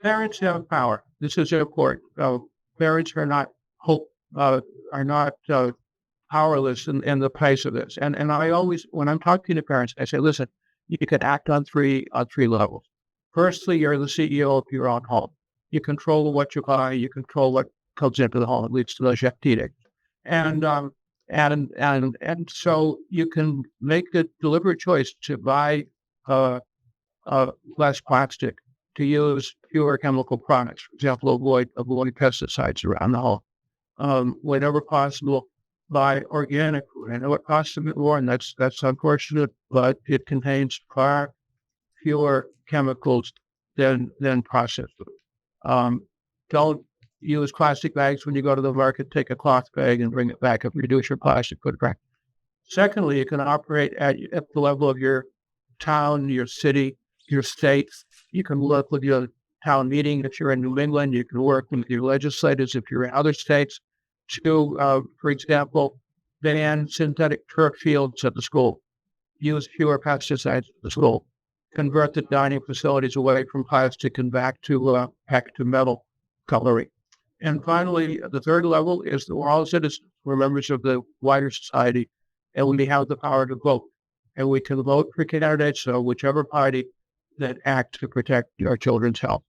Parents have power. This is important. Parents are not hope are not powerless in the place of this. And I always, when I'm talking to parents, I say, listen, you can act on three levels. Firstly, you're the CEO of your own home. You control what you buy. You control what comes into the home. It leads to those eating. And so you can make a deliberate choice to buy less plastic, to use fewer chemical products. For example, avoid pesticides around the home. Whenever possible, buy organic food. I know it costs a bit more, and that's unfortunate, but it contains far fewer chemicals than processed food. Don't use plastic bags when you go to the market. Take a cloth bag and bring it back and reduce your plastic footprint. Secondly, you can operate at the level of your town, your city, your state. You can work with your town meeting if you're in New England. You can work with your legislators if you're in other states to, for example, ban synthetic turf fields at the school, use fewer pesticides at the school, convert the dining facilities away from plastic and back to metal cutlery. And finally, the third level is that we're all citizens. We're members of the wider society, and we have the power to vote. And we can vote for candidates of whichever party that act to protect our children's health.